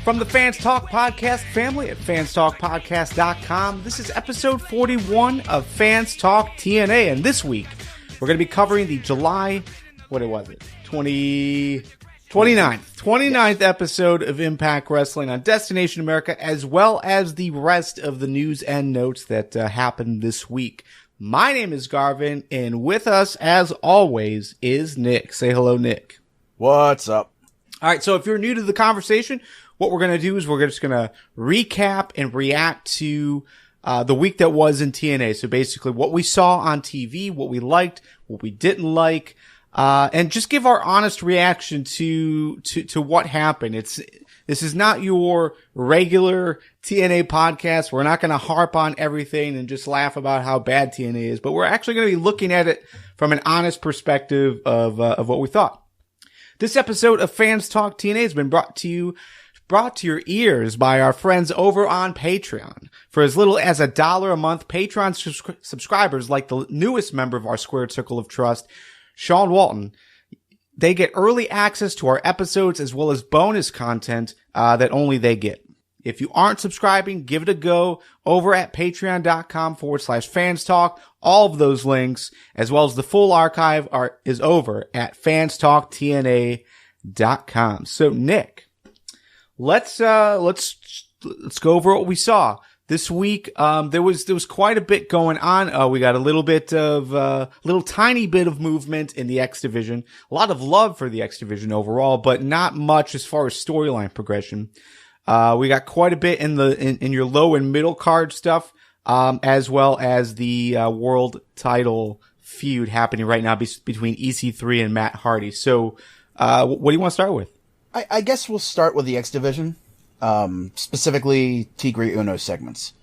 From the Fans Talk Podcast family at fanstalkpodcast.com, this is episode 41 of Fans Talk TNA, and this week we're going to be covering the July, 29th episode of Impact Wrestling on Destination America, as well as the rest of the news and notes that happened this week. My name is Garvin, and with us, as always, is Nick. Say hello, Nick. What's up? All right, so if you're new to the conversation, what we're going to do is we're just going to recap and react to the week that was in TNA. So basically what we saw on TV, what we liked, what we didn't like, and just give our honest reaction to what happened. This is not your regular TNA podcast. We're not going to harp on everything and just laugh about how bad TNA is, but we're actually going to be looking at it from an honest perspective of what we thought. This episode of Fans Talk TNA has been brought to your ears by our friends over on Patreon. For as little as $1 a month, Patreon subscribers, like the newest member of our Squared Circle of Trust, Sean Walton, they get early access to our episodes as well as bonus content that only they get. If you aren't subscribing, give it a go over at patreon.com/fanstalk. All of those links, as well as the full archive, is over at fanstalktna.com. So, Nick, let's go over what we saw this week. There was quite a bit going on. We got a little tiny bit of movement in the X division. A lot of love for the X division overall, but not much as far as storyline progression. We got quite a bit in your low and middle card stuff, as well as the world title feud happening right now between EC3 and Matt Hardy. So, what do you want to start with? I guess we'll start with the X Division, specifically Tigre Uno segments.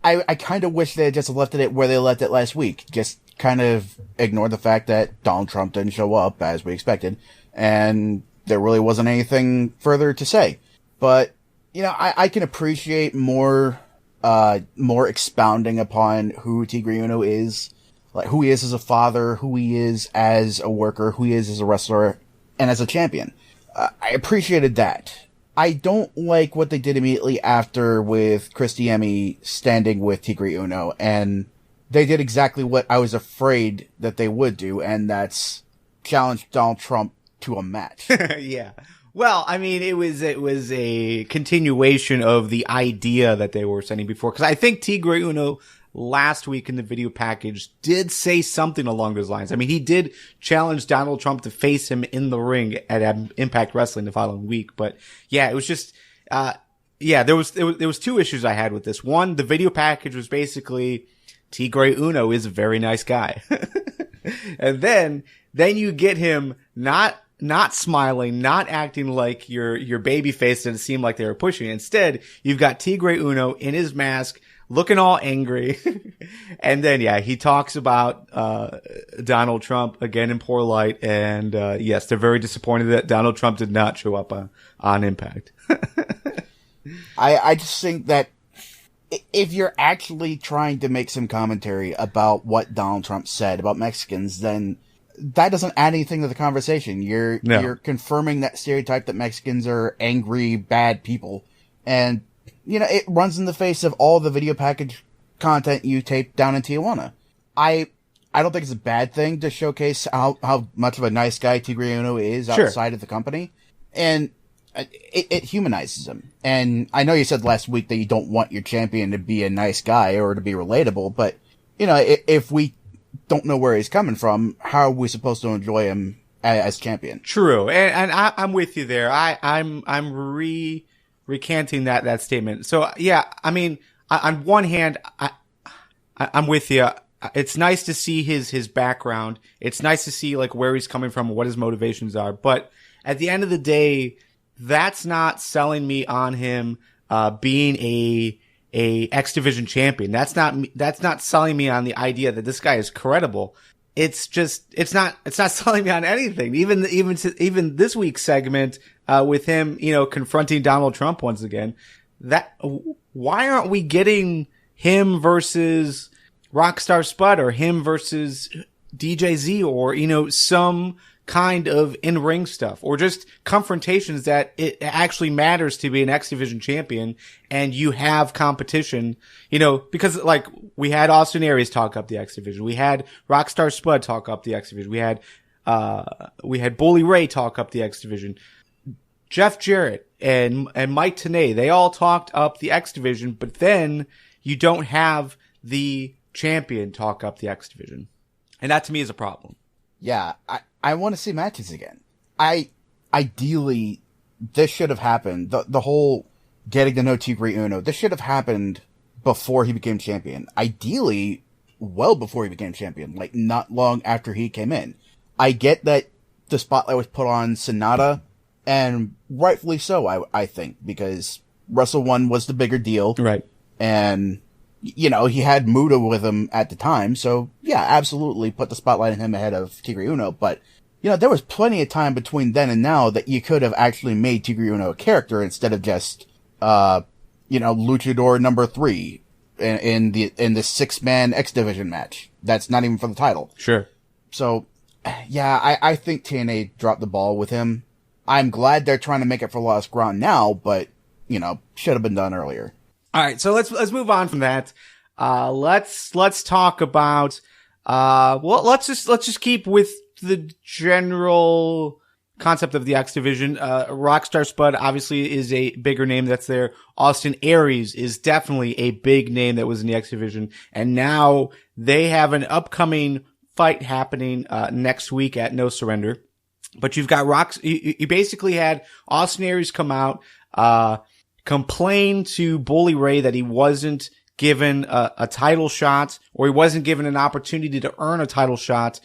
I kind of wish they had just left it where they left it last week. Just kind of ignored the fact that Donald Trump didn't show up as we expected, and there really wasn't anything further to say. But, I can appreciate more expounding upon who Tigre Uno is, like who he is as a father, who he is as a worker, who he is as a wrestler, and as a champion. I appreciated that. I don't like what they did immediately after with Christy Emmy standing with Tigre Uno, and they did exactly what I was afraid that they would do, and that's challenge Donald Trump to a match. Yeah. Well, I mean, it was a continuation of the idea that they were sending before, because I think Tigre Uno last week in the video package did say something along those lines. I mean, he did challenge Donald Trump to face him in the ring at Impact Wrestling the following week. But yeah, it was just, there was two issues I had with this. One, the video package was basically Tigre Uno is a very nice guy. And then you get him not smiling, not acting like your baby face didn't seem like they were pushing. Instead, you've got Tigre Uno in his mask, looking all angry. And then, he talks about Donald Trump again in poor light. And yes, they're very disappointed that Donald Trump did not show up on Impact. I just think that if you're actually trying to make some commentary about what Donald Trump said about Mexicans, then that doesn't add anything to the conversation. You're confirming that stereotype that Mexicans are angry, bad people. And, it runs in the face of all the video package content you taped down in Tijuana. I don't think it's a bad thing to showcase how much of a nice guy Tigre Uno is outside of the company. And it humanizes him. And I know you said last week that you don't want your champion to be a nice guy or to be relatable, but, if we don't know where he's coming from, how are we supposed to enjoy him as champion? True. And I'm with you there. I'm recanting that statement. So yeah, I mean, on one hand, I'm with you. It's nice to see his background. It's nice to see like where he's coming from and what his motivations are. But at the end of the day, that's not selling me on him, being a X Division champion. That's not selling me on the idea that this guy is credible. It's not selling me on anything. Even this week's segment, with him, confronting Donald Trump once again, why aren't we getting him versus Rockstar Spud or him versus DJZ or, some kind of in-ring stuff or just confrontations that it actually matters to be an X Division champion and you have competition, because like we had Austin Aries talk up the X Division. We had Rockstar Spud talk up the X Division. We had Bully Ray talk up the X Division. Jeff Jarrett and Mike Tenay, they all talked up the X Division, but then you don't have the champion talk up the X Division. And that to me is a problem. Yeah, I want to see matches again. Ideally, this should have happened. The whole getting to know Tigre Uno, this should have happened before he became champion. Ideally, well before he became champion, like not long after he came in. I get that the spotlight was put on Sonata, and rightfully so, I think, because Wrestle 1 was the bigger deal. Right. And, he had Muda with him at the time, so yeah, absolutely put the spotlight on him ahead of Tigre Uno, but, there was plenty of time between then and now that you could have actually made Tigre Uno a character instead of just, Luchador number 3 in the 6-man X Division match. That's not even for the title. Sure. So, yeah, I think TNA dropped the ball with him. I'm glad they're trying to make it for lost ground now, but, should have been done earlier. All right, so let's move on from that. Let's talk about let's just keep with the general concept of the X Division. Rockstar Spud obviously is a bigger name that's there. Austin Aries is definitely a big name that was in the X Division, and now they have an upcoming fight happening next week at No Surrender. But you've got you basically had Austin Aries come out, complain to Bully Ray that he wasn't given a title shot, or he wasn't given an opportunity to earn a title shot.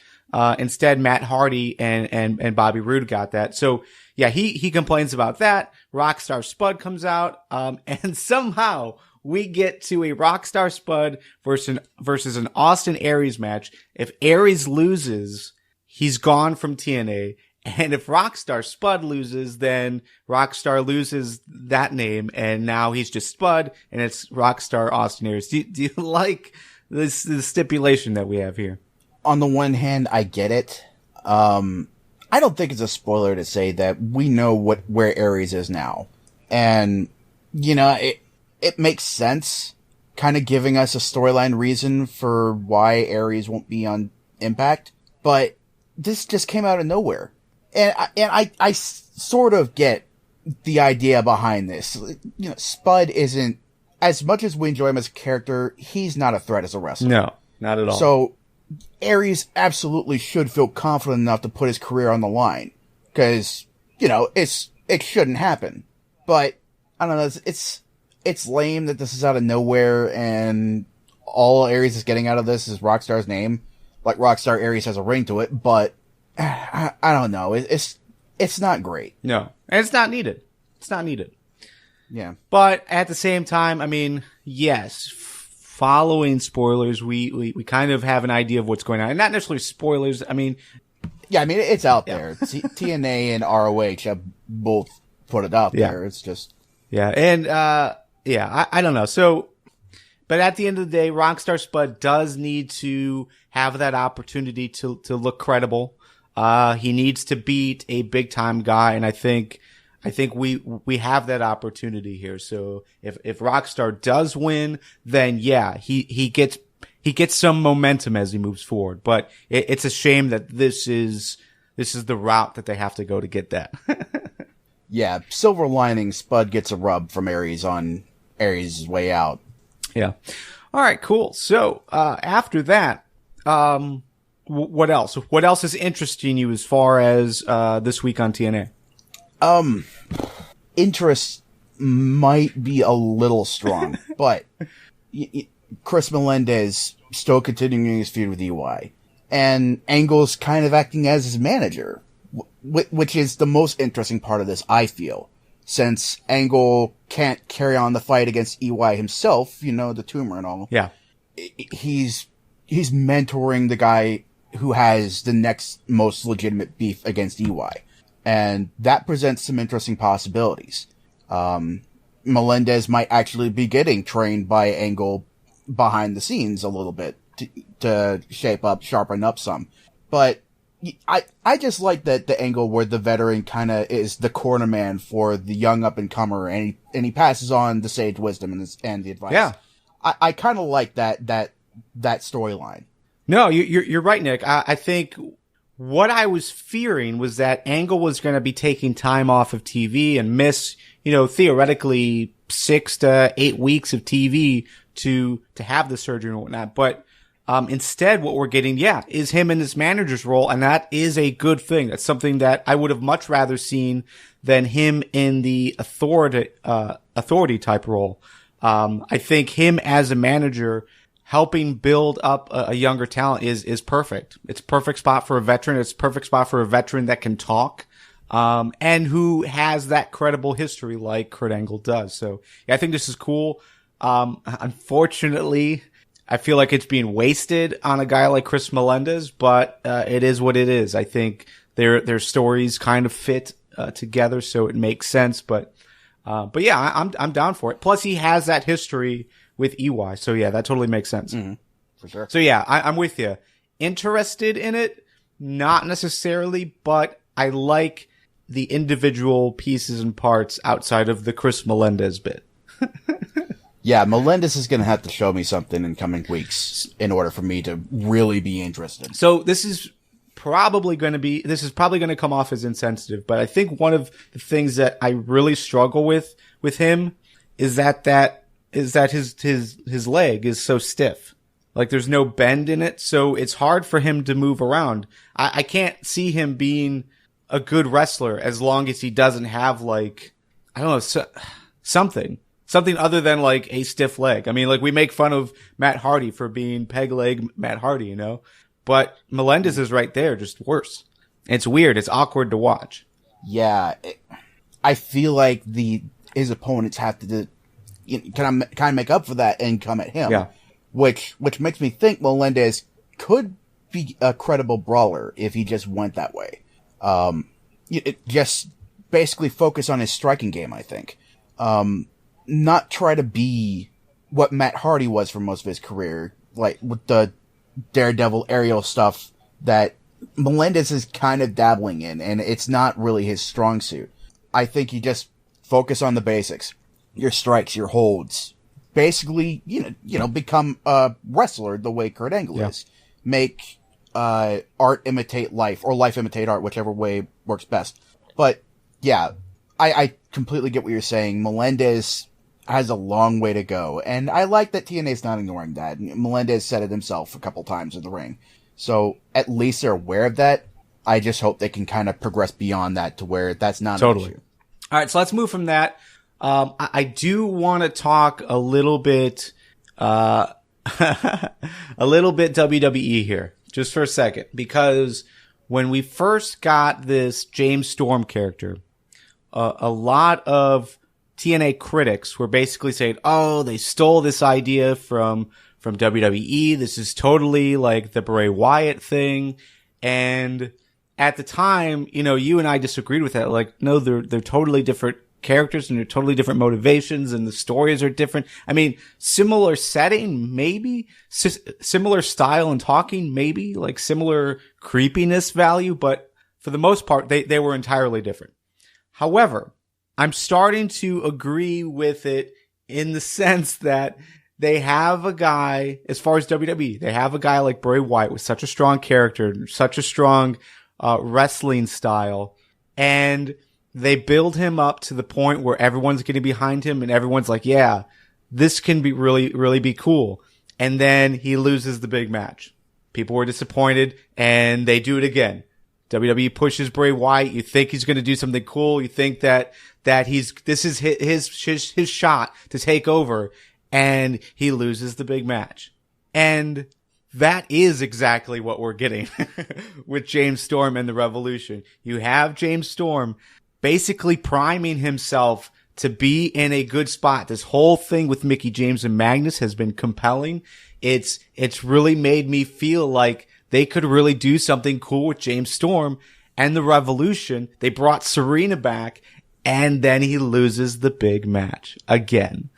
Instead, Matt Hardy and Bobby Roode got that. So yeah, he complains about that. Rockstar Spud comes out, and somehow we get to a Rockstar Spud versus an Austin Aries match. If Aries loses, he's gone from TNA. And if Rockstar Spud loses, then Rockstar loses that name, and now he's just Spud, and it's Rockstar Austin Aries. Do you like this stipulation that we have here? On the one hand, I get it. I don't think it's a spoiler to say that we know where Aries is now. And, it makes sense, kind of giving us a storyline reason for why Aries won't be on Impact. But this just came out of nowhere. And I sort of get the idea behind this. Spud isn't, as much as we enjoy him as a character, he's not a threat as a wrestler. No, not at all. So, Aries absolutely should feel confident enough to put his career on the line. Cause, it shouldn't happen. But, I don't know, it's lame that this is out of nowhere and all Aries is getting out of this is Rockstar's name. Like Rockstar Aries has a ring to it, but I don't know. It's not great. No. And it's not needed. It's not needed. Yeah. But at the same time, I mean, yes, following spoilers, we kind of have an idea of what's going on. And not necessarily spoilers. I mean, yeah, I mean, it's out there. TNA and ROH have both put it out there. It's just. Yeah. And, I don't know. So, but at the end of the day, Rockstar Spud does need to have that opportunity to look credible. He needs to beat a big time guy. And I think we have that opportunity here. So if Rockstar does win, then yeah, he gets some momentum as he moves forward. But it's a shame that this is the route that they have to go to get that. Yeah. Silver lining, Spud gets a rub from Aries on Aries' way out. Yeah. All right, cool. So, after that, what else? What else is interesting you as far as, this week on TNA? Interest might be a little strong, but Chris Melendez still continuing his feud with EY, and Angle's kind of acting as his manager, which is the most interesting part of this, I feel. Since Angle can't carry on the fight against EY himself, the tumor and all. Yeah. He's mentoring the guy who has the next most legitimate beef against EY. And that presents some interesting possibilities. Melendez might actually be getting trained by Angle behind the scenes a little bit to sharpen up some. But I just like that the angle where the veteran kind of is the corner man for the young up and comer, and he passes on the sage wisdom and the advice. Yeah. I kind of like that storyline. No, you're right, Nick. I think what I was fearing was that Angle was going to be taking time off of TV and miss, theoretically 6 to 8 weeks of TV to have the surgery and whatnot. But instead, what we're getting, is him in this manager's role, and that is a good thing. That's something that I would have much rather seen than him in the authority type role. I think him as a manager helping build up a younger talent is perfect. It's a perfect spot for a veteran. It's a perfect spot for a veteran that can talk, and who has that credible history like Kurt Angle does. So I think this is cool. Unfortunately, I feel like it's being wasted on a guy like Chris Melendez, but it is what it is. I think their stories kind of fit together, so it makes sense. But yeah, I'm down for it. Plus, he has that history with EY, so yeah, that totally makes sense. Mm-hmm. For sure. So yeah, I'm with you. Interested in it? Not necessarily, but I like the individual pieces and parts outside of the Chris Melendez bit. Yeah, Melendez is going to have to show me something in coming weeks in order for me to really be interested. So this is probably going to come off as insensitive, but I think one of the things that I really struggle with him is that his leg is so stiff. Like there's no bend in it, so it's hard for him to move around. I can't see him being a good wrestler as long as he doesn't have something other than like a stiff leg. I mean, like we make fun of Matt Hardy for being peg leg Matt Hardy, but Melendez is right there, just worse. It's weird. It's awkward to watch. Yeah. I feel like his opponents have to kind of make up for that and come at him. Yeah. Which makes me think Melendez could be a credible brawler if he just went that way. Just basically focus on his striking game, I think. Not try to be what Matt Hardy was for most of his career, like with the Daredevil aerial stuff that Melendez is kind of dabbling in, and it's not really his strong suit. I think you just focus on the basics. Your strikes, your holds. Basically, become a wrestler the way Kurt Angle is. Make art imitate life, or life imitate art, whichever way works best. But, yeah, I completely get what you're saying. Melendez has a long way to go, and I like that TNA's not ignoring that. Melendez said it himself a couple times in the ring. So, at least they're aware of that. I just hope they can kind of progress beyond that to where that's not an issue. All right, so let's move from that. I do want to talk a little bit WWE here, just for a second, because when we first got this James Storm character, a lot of TNA critics were basically saying, oh, they stole this idea from WWE. This is totally like the Bray Wyatt thing. And at the time, you and I disagreed with that. Like, no, they're totally different characters and they're totally different motivations and the stories are different. I mean, similar setting, maybe similar style and talking, maybe like similar creepiness value, but for the most part, they were entirely different. However, I'm starting to agree with it in the sense that they have a guy, as far as WWE, they have a guy like Bray Wyatt with such a strong character, such a strong wrestling style, and they build him up to the point where everyone's getting behind him and everyone's like, yeah, this can be really, really be cool. And then he loses the big match. People were disappointed and they do it again. WWE pushes Bray Wyatt. You think he's going to do something cool. You think that this is his shot to take over, and he loses the big match. And that is exactly what we're getting with James Storm and the Revolution. You have James Storm basically priming himself to be in a good spot. This whole thing with Mickie James and Magnus has been compelling. It's really made me feel like they could really do something cool with James Storm and the Revolution. They brought Serena back, and then he loses the big match again.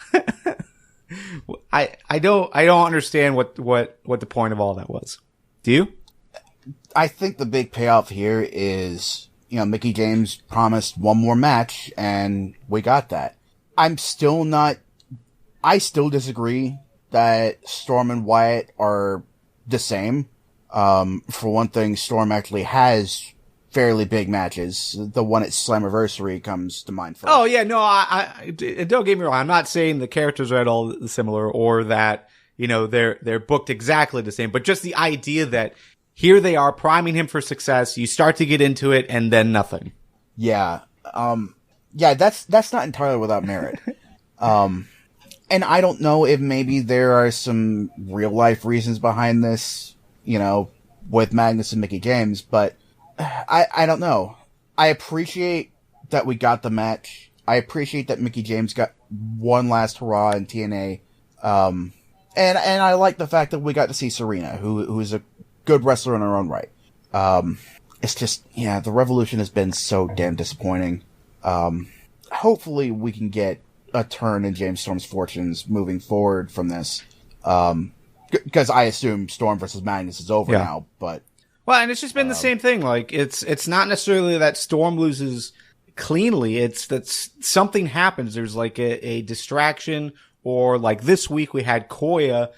I don't understand what the point of all that was. Do you? I think the big payoff here is, Mickie James promised one more match, and we got that. I still disagree that Storm and Wyatt are the same. For one thing, Storm actually has fairly big matches. The one at Slammiversary comes to mind first. Oh yeah, no, I don't get me wrong. I'm not saying the characters are at all similar or that, they're booked exactly the same, but just the idea that here they are priming him for success. You start to get into it and then nothing. Yeah. That's not entirely without merit. And I don't know if maybe there are some real life reasons behind this, with Magnus and Mickie James, but I don't know. I appreciate that we got the match. I appreciate that Mickie James got one last hurrah in TNA. And I like the fact that we got to see Serena, who's a good wrestler in her own right. It's just, the Revolution has been so damn disappointing. Hopefully we can get a turn in James Storm's fortunes moving forward from this. Because I assume Storm versus Magnus is over now, but... Well, and it's just been the same thing. Like, it's not necessarily that Storm loses cleanly. It's that something happens. There's like a distraction, or like this week we had Koya,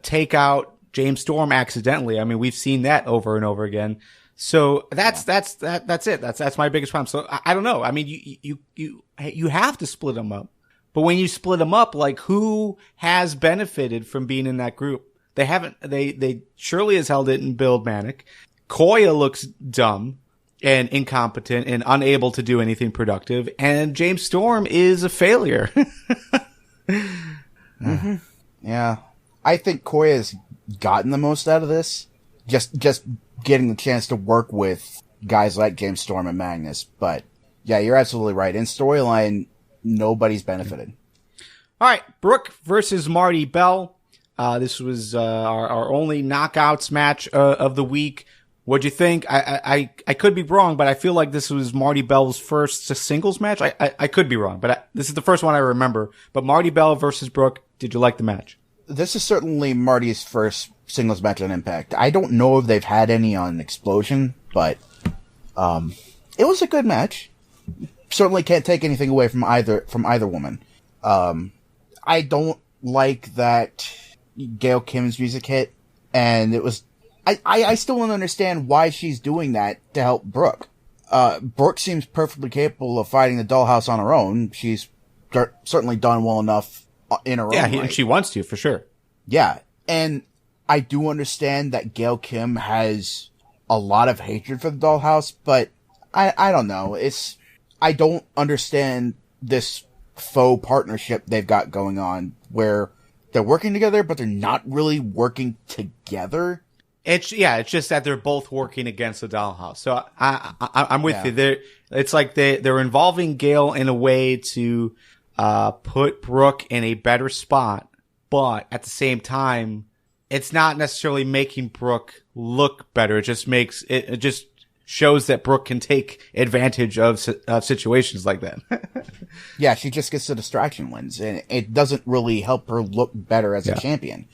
take out James Storm accidentally. I mean, we've seen that over and over again. So that's it. That's my biggest problem. So I don't know. I mean, you have to split them up. But when you split them up, like, who has benefited from being in that group? They haven't, they surely as hell didn't build Manic. Koya looks dumb and incompetent and unable to do anything productive. And James Storm is a failure. Mm-hmm. Yeah. I think Koya's gotten the most out of this. Just getting the chance to work with guys like James Storm and Magnus. But yeah, you're absolutely right. In storyline, nobody's benefited. All right. Brooke versus Marty Bell. This was our only knockouts match of the week. What'd you think? I could be wrong, but I feel like this was Marty Bell's first singles match. I could be wrong, but this is the first one I remember. But Marty Bell versus Brooke, did you like the match? This is certainly Marty's first singles match on Impact. I don't know if they've had any on Explosion, but it was a good match. Certainly can't take anything away from either woman. I don't like that Gail Kim's music hit, and it was, I still don't understand why she's doing that to help Brooke. Brooke seems perfectly capable of fighting the Dollhouse on her own. She's certainly done well enough in her own right. And she wants to, for sure. Yeah, and I do understand that Gail Kim has a lot of hatred for the Dollhouse, but I don't know. I don't understand this faux partnership they've got going on where they're working together, but they're not really working together. It's just that they're both working against the Dollhouse. So I'm with you. It's like they're involving Gail in a way to put Brooke in a better spot, but at the same time, it's not necessarily making Brooke look better. It just shows that Brooke can take advantage of situations like that. Yeah, she just gets the distraction wins, and it doesn't really help her look better as a champion.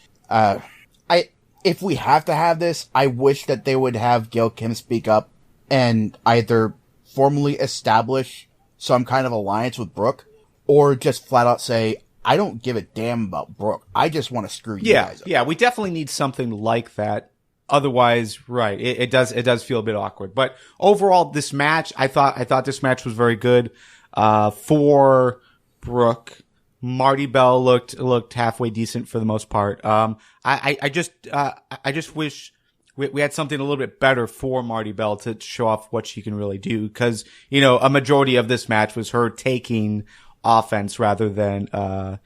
If we have to have this, I wish that they would have Gail Kim speak up and either formally establish some kind of alliance with Brooke, or just flat out say, I don't give a damn about Brooke. I just want to screw you guys up. Yeah, we definitely need something like that. Otherwise, right, it does feel a bit awkward. But overall, this match, I thought this match was very good. For Brooke, Marty Bell looked halfway decent for the most part. I just wish we had something a little bit better for Marty Bell to show off what she can really do. Cause, a majority of this match was her taking offense rather than,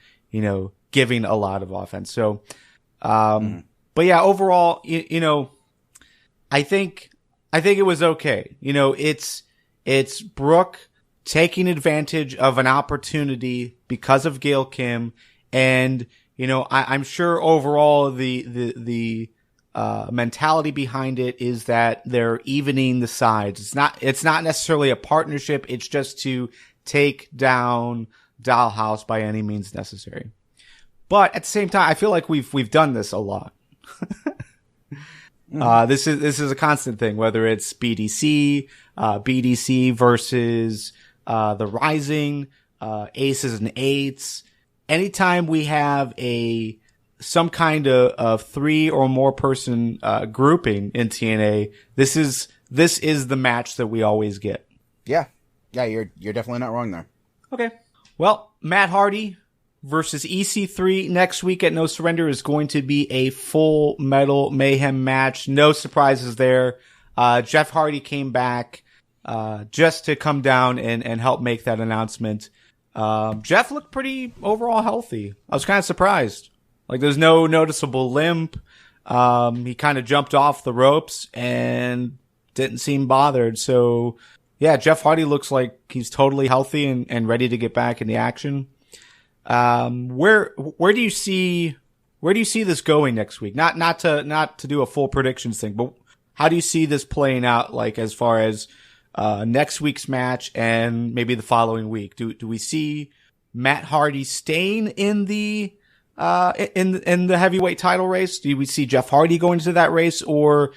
giving a lot of offense. So, but yeah, overall, I think it was okay. It's Brooke taking advantage of an opportunity because of Gail Kim. And, I'm sure overall the mentality behind it is that they're evening the sides. It's not necessarily a partnership. It's just to take down Dollhouse by any means necessary. But at the same time, I feel like we've done this a lot. This is a constant thing, whether it's BDC versus, the Rising, Aces and Eights. Anytime we have some kind of 3 or more person, grouping in TNA, this is the match that we always get. Yeah. Yeah, you're definitely not wrong there. Okay. Well, Matt Hardy versus EC3 next week at No Surrender is going to be a Full Metal Mayhem match. No surprises there. Jeff Hardy came back, just to come down and help make that announcement. Jeff looked pretty overall healthy. I was kind of surprised. Like, there's no noticeable limp. He kind of jumped off the ropes and didn't seem bothered. So, yeah, Jeff Hardy looks like he's totally healthy and ready to get back in the action. Where do you see this going next week? Not to do a full predictions thing, but how do you see this playing out, like, as far as, next week's match and maybe the following week? Do we see Matt Hardy staying in the heavyweight title race? Do we see Jeff Hardy going into that race, or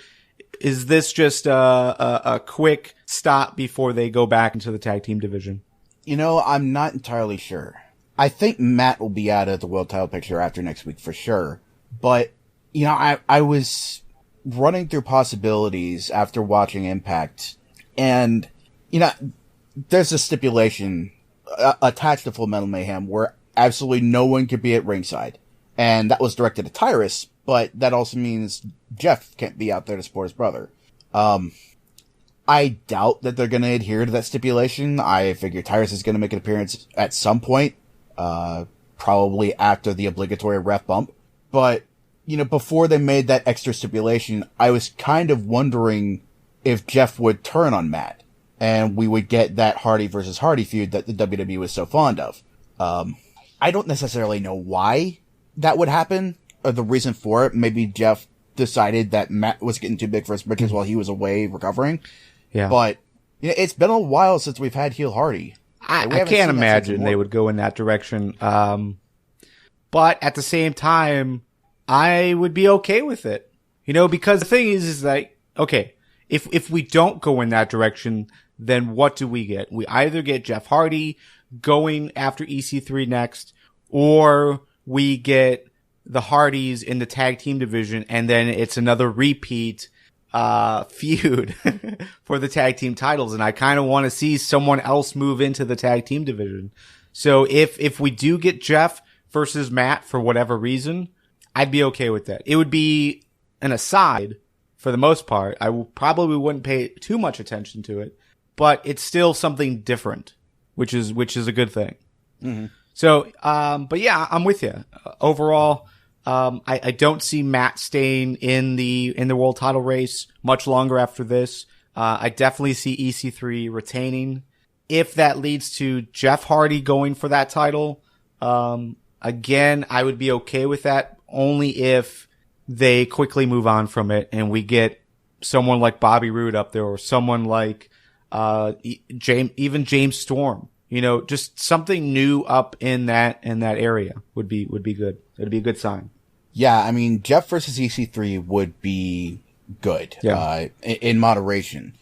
is this just a quick stop before they go back into the tag team division? I'm not entirely sure. I think Matt will be out of the world title picture after next week for sure. But, I was running through possibilities after watching Impact, and, there's a stipulation attached to Full Metal Mayhem where absolutely no one could be at ringside. And that was directed at Tyrus, but that also means Jeff can't be out there to support his brother. I doubt that they're going to adhere to that stipulation. I figure Tyrus is going to make an appearance at some point, probably after the obligatory ref bump. But, before they made that extra stipulation, I was kind of wondering if Jeff would turn on Matt, and we would get that Hardy versus Hardy feud that the WWE was so fond of. I don't necessarily know why that would happen, or the reason for it. Maybe Jeff decided that Matt was getting too big for his britches while he was away recovering. Yeah. But, it's been a while since we've had heel Hardy. I can't imagine they would go in that direction. But at the same time, I would be okay with it. Because the thing is that, okay, if we don't go in that direction, then what do we get? We either get Jeff Hardy going after EC3 next, or we get the Hardys in the tag team division, and then it's another repeat feud for the tag team titles. And I kind of want to see someone else move into the tag team division. So if we do get Jeff versus Matt for whatever reason, I'd be okay with that. It would be an aside for the most part. I probably wouldn't pay too much attention to it, but it's still something different, which is a good thing. Mm-hmm. So, but yeah, I'm with you. Overall, I don't see Matt staying in the world title race much longer after this. I definitely see EC3 retaining. If that leads to Jeff Hardy going for that title, again, I would be okay with that only if they quickly move on from it and we get someone like Bobby Roode up there, or someone like, James Storm. Just something new up in that area would be good. It'd be a good sign. Yeah, I mean, Jeff versus EC3 would be good. Yeah. In moderation.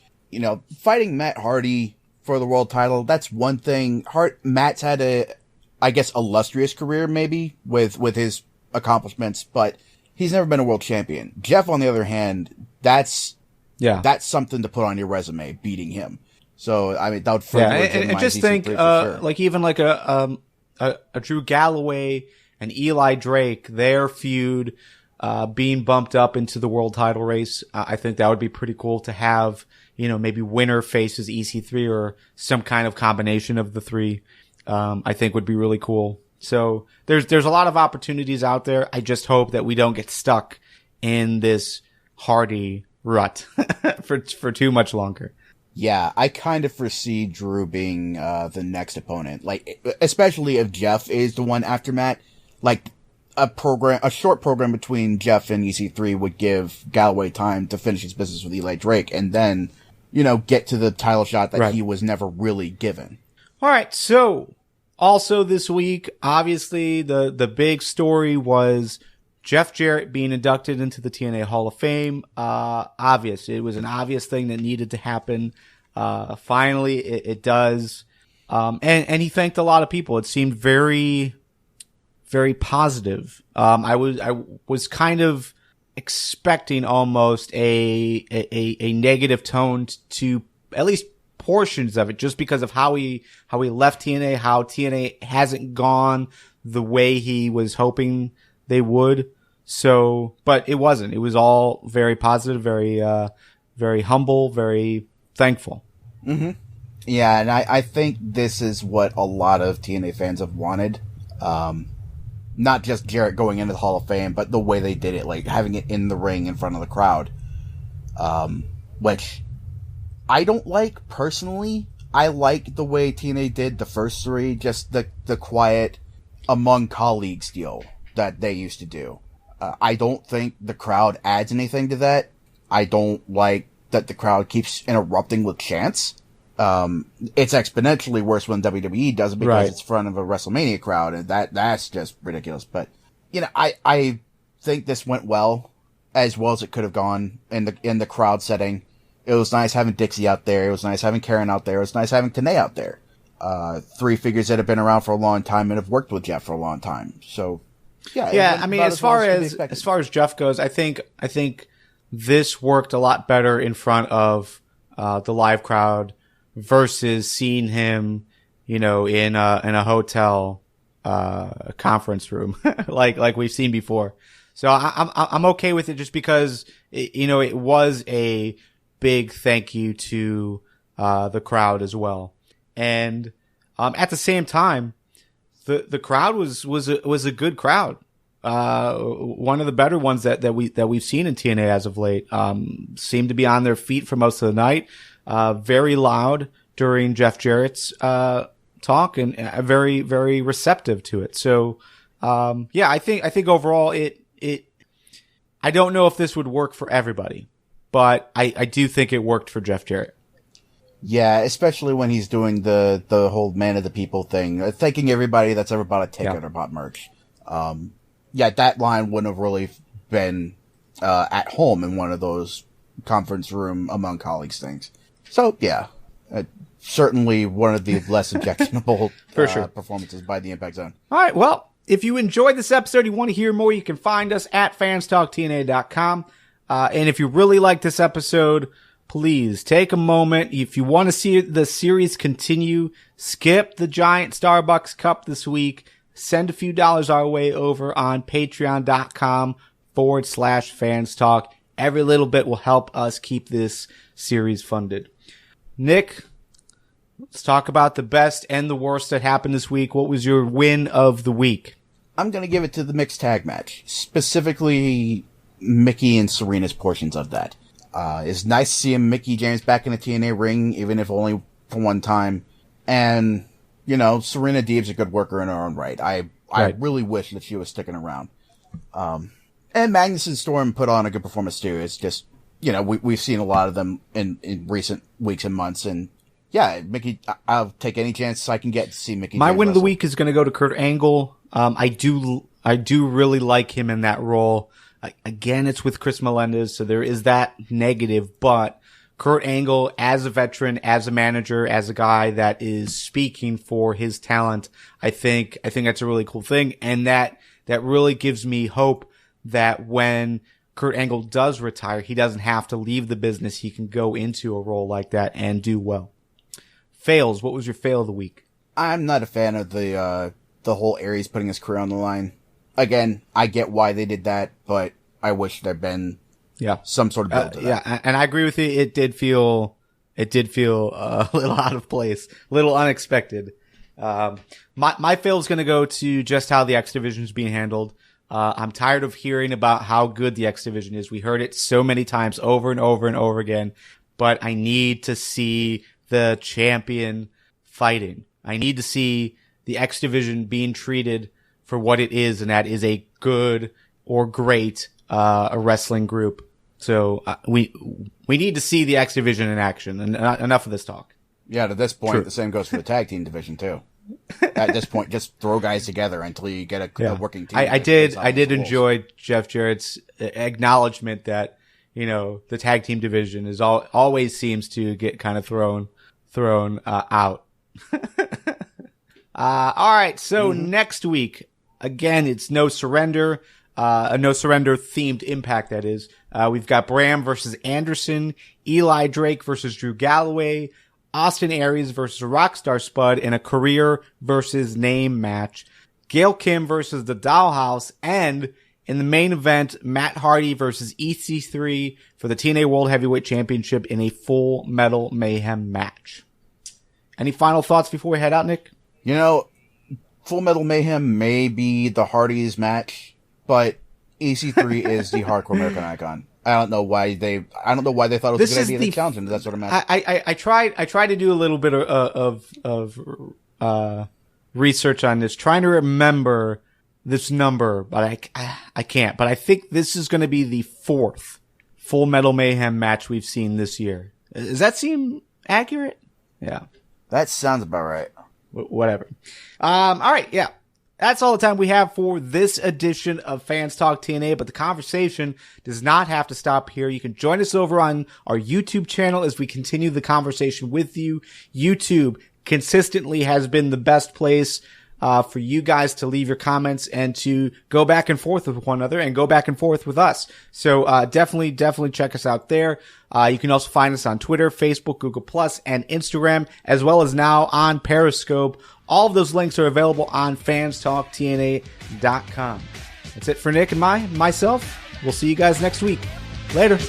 Fighting Matt Hardy for the world title, that's one thing. Matt's had I guess, illustrious career maybe with his accomplishments, but he's never been a world champion. Jeff, on the other hand, that's something to put on your resume, beating him. So, I mean, that would further and just think, sure. Like even like a Drew Galloway and Eli Drake, their feud, being bumped up into the world title race. I think that would be pretty cool to have, maybe winner faces EC3 or some kind of combination of the three. I think would be really cool. So there's a lot of opportunities out there. I just hope that we don't get stuck in this Hardy rut for too much longer. Yeah, I kind of foresee Drew being the next opponent. Like, especially if Jeff is the one after Matt. Like, a short program between Jeff and EC3 would give Galloway time to finish his business with Eli Drake and then, get to the title shot that he was never really given. All right, so also this week, obviously the big story was Jeff Jarrett being inducted into the TNA Hall of Fame, obvious. It was an obvious thing that needed to happen. Finally, it does. And he thanked a lot of people. It seemed very, very positive. I was kind of expecting almost a negative tone to at least portions of it, just because of how he left TNA, how TNA hasn't gone the way he was hoping they would. So, but it wasn't. It was all very positive, very, very humble, very thankful. Mm-hmm. Yeah, and I think this is what a lot of TNA fans have wanted. Not just Jarrett going into the Hall of Fame, but the way they did it, like having it in the ring in front of the crowd. Which I don't like personally. I like the way TNA did the first three, just the quiet among colleagues deal that they used to do. I don't think the crowd adds anything to that. I don't like that the crowd keeps interrupting with chants. It's exponentially worse when WWE does it because it's in front of a WrestleMania crowd, and that's just ridiculous. But, you know, I think this went well as it could have gone in the crowd setting. It was nice having Dixie out there. It was nice having Karen out there. It was nice having Tenay out there. Three figures that have been around for a long time and have worked with Jeff for a long time. So, yeah. I mean, as far as Jeff goes, I think this worked a lot better in front of the live crowd versus seeing him, in a hotel conference room like we've seen before. So I'm okay with it just because it was a big thank you to the crowd as well. And at the same time, the crowd was a good crowd. One of the better ones that we've seen in TNA as of late. Seemed to be on their feet for most of the night. Very loud during Jeff Jarrett's talk, and very, very receptive to it. So I think overall I don't know if this would work for everybody, but I do think it worked for Jeff Jarrett. Yeah, especially when he's doing the whole man of the people thing, thanking everybody that's ever bought a ticket or bought merch. That line wouldn't have really been at home in one of those conference room among colleagues things. So, certainly one of the less objectionable performances by the Impact Zone. All right, well, if you enjoyed this episode, you want to hear more, you can find us at fanstalktna.com. And if you really like this episode, please take a moment. If you want to see the series continue, skip the giant Starbucks cup this week. Send a few dollars our way over on patreon.com/fanstalk. Every little bit will help us keep this series funded. Nick, let's talk about the best and the worst that happened this week. What was your win of the week? I'm going to give it to the mixed tag match, specifically Mickey and Serena's portions of that. It's nice seeing Mickey James back in the TNA ring, even if only for one time. And, Serena Deeb's a good worker in her own right. I really wish that she was sticking around. And Magnus and Storm put on a good performance too. It's just, we've seen a lot of them in recent weeks and months. And Mickey, I'll take any chance I can get to see Mickey. My win of the week is going to go to Kurt Angle. I do really like him in that role. Again, it's with Chris Melendez, so there is that negative, but Kurt Angle, as a veteran, as a manager, as a guy that is speaking for his talent, I think that's a really cool thing. And that really gives me hope that when Kurt Angle does retire, he doesn't have to leave the business. He can go into a role like that and do well. Fails. What was your fail of the week? I'm not a fan of the whole Aries putting his career on the line. Again, I get why they did that, but I wish there'd been some sort of build to that. And I agree with you. It did feel a little out of place, a little unexpected. My fail is going to go to just how the X Division is being handled. I'm tired of hearing about how good the X Division is. We heard it so many times over and over and over again, but I need to see the champion fighting. I need to see the X Division being treated for what it is, and that is a good or great a wrestling group. So we need to see the X Division in action, and enough of this talk. Yeah, to this point, the same goes for the tag team division too. at this point. Just throw guys together until you get a working team. I did enjoy Jeff Jarrett's acknowledgement that, you know, the tag team division is always seems to get kind of thrown out. All right. So next week, again, it's No Surrender, a No Surrender themed Impact. That is, we've got Bram versus Anderson, Eli Drake versus Drew Galloway, Austin Aries versus Rockstar Spud in a career versus name match, Gail Kim versus the Dollhouse, and in the main event, Matt Hardy versus EC3 for the TNA World Heavyweight Championship in a Full Metal Mayhem match. Any final thoughts before we head out, Nick? You know, Full Metal Mayhem may be the Hardys match, but EC3 is the hardcore American icon. I don't know why they thought it was a good idea to challenge him to that sort of match. I tried to do a little bit of research on this, trying to remember this number, but I can't. But I think this is going to be the 4th Full Metal Mayhem match we've seen this year. Does that seem accurate? Yeah. That sounds about right. Whatever. All right. Yeah. That's all the time we have for this edition of Fans Talk TNA, but the conversation does not have to stop here. You can join us over on our YouTube channel as we continue the conversation with you. YouTube consistently has been the best place for you guys to leave your comments and to go back and forth with one another and go back and forth with us. So definitely check us out there. You can also find us on Twitter, Facebook, Google+, and Instagram, as well as now on Periscope. All of those links are available on fanstalktna.com. That's it for Nick and myself. We'll see you guys next week. Later.